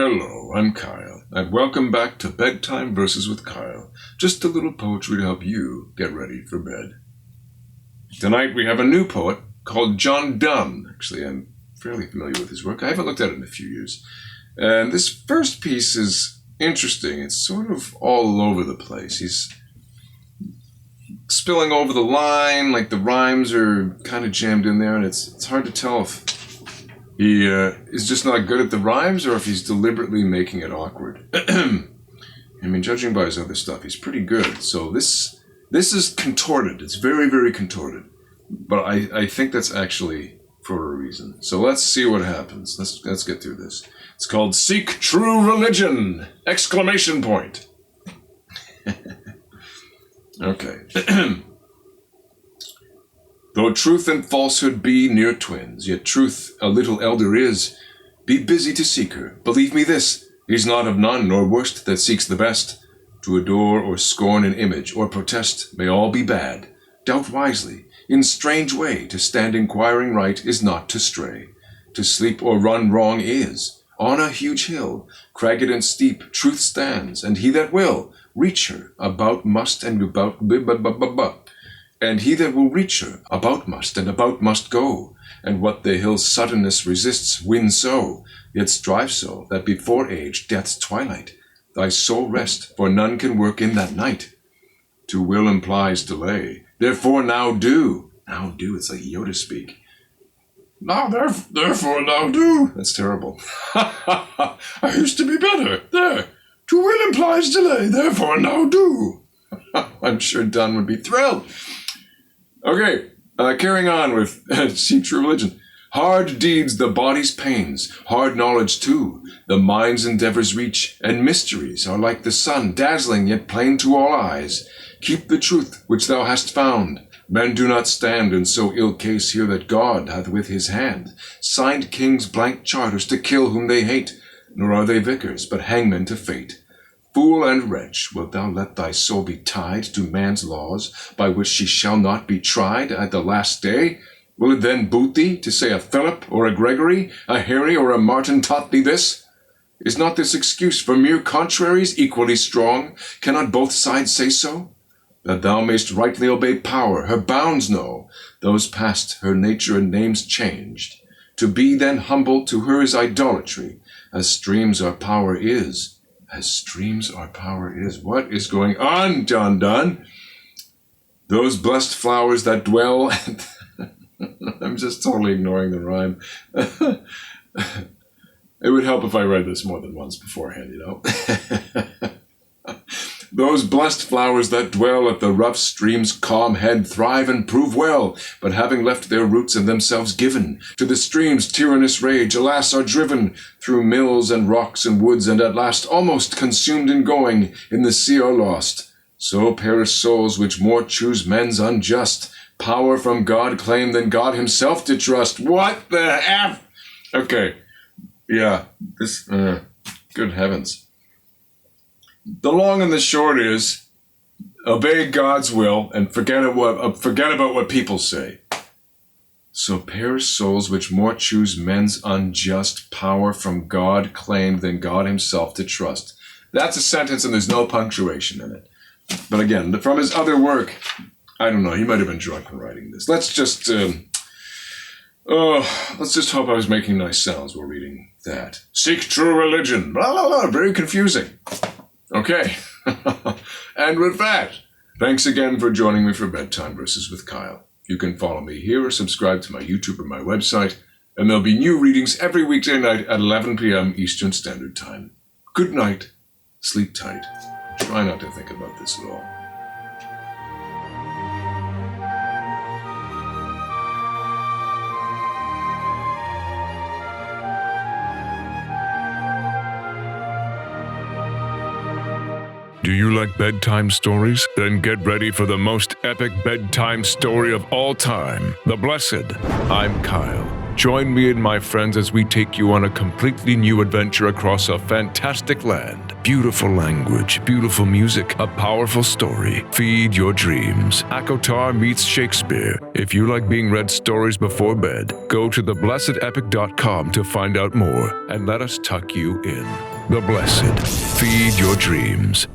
Hello, I'm Kyle, and welcome back to Bedtime Verses with Kyle. Just a little poetry to help you get ready for bed. Tonight we have a new poet called John Donne. Actually, I'm fairly familiar with his work. I haven't looked at it in a few years. And this first piece is interesting. It's sort of all over the place. He's spilling over the line, like the rhymes are kind of jammed in there, and it's hard to tell if he is just not good at the rhymes or if he's deliberately making it awkward. I mean, judging by his other stuff, he's pretty good. So this is contorted. It's very, very contorted. But I think that's actually for a reason. So let's see what happens. Let's get through this. It's called Seek True Religion! Exclamation point. Okay. Though truth and falsehood be near twins, yet truth a little elder is. Be busy to seek her. Believe me this, he's not of none, nor worst, that seeks the best. To adore or scorn an image, or protest, may all be bad. Doubt wisely. In strange way, to stand inquiring right is not to stray. To sleep or run wrong is. On a huge hill, cragged and steep, truth stands, and he that will reach her about must and about and he that will reach her about must and about must go, and what the hill's suddenness resists win so, yet strive so that before age death's twilight thy soul rest, for none can work in that night. To will implies delay, therefore now do. Now do, it's like Yoda speak. Now therefore now do. That's terrible. I used to be better. There. To will implies delay, therefore now do. I'm sure Donne would be thrilled. Okay, carrying on with Seek True Religion. Hard deeds the body's pains, hard knowledge too, the mind's endeavors reach, and mysteries are like the sun, dazzling yet plain to all eyes. Keep the truth which thou hast found. Men do not stand in so ill case here that God hath with his hand signed kings' blank charters to kill whom they hate, nor are they vicars, but hangmen to fate. Fool and wretch, wilt thou let thy soul be tied to man's laws, by which she shall not be tried at the last day? Will it then boot thee to say a Philip or a Gregory, a Harry or a Martin taught thee this? Is not this excuse for mere contraries equally strong? Cannot both sides say so? That thou mayst rightly obey power, her bounds know, those past her nature and names changed. To be then humble to her is idolatry, as streams our power is. As streams our power is. What is going on, John Donne? Those blessed flowers that dwell... I'm just totally ignoring the rhyme. It would help if I read this more than once beforehand, you know. Those blessed flowers that dwell at the rough stream's calm head thrive and prove well, but having left their roots and themselves given to the stream's tyrannous rage, alas, are driven through mills and rocks and woods, and at last, almost consumed in going, in the sea are lost. So perish souls which more choose men's unjust power from God claim than God himself to trust. What the F? Okay, yeah, this, good heavens. The long and the short is, obey God's will and forget about what people say. So perish souls which more choose men's unjust power from God claim than God himself to trust. That's a sentence and there's no punctuation in it. But again, from his other work, I don't know, he might have been drunk when writing this. Let's just hope I was making nice sounds while reading that. Seek true religion. Blah, blah, blah. Very confusing. Okay. And with that, thanks again for joining me for Bedtime Verses with Kyle. You can follow me here or subscribe to my YouTube or my website, and there'll be new readings every weekday night at 11 p.m. Eastern Standard Time. Good night. Sleep tight. Try not to think about this at all. Do you like bedtime stories? Then get ready for the most epic bedtime story of all time, The Blessed. I'm Kyle. Join me and my friends as we take you on a completely new adventure across a fantastic land. Beautiful language, beautiful music, a powerful story. Feed your dreams. Akotar meets Shakespeare. If you like being read stories before bed, go to theblessedepic.com to find out more and let us tuck you in. The Blessed. Feed your dreams.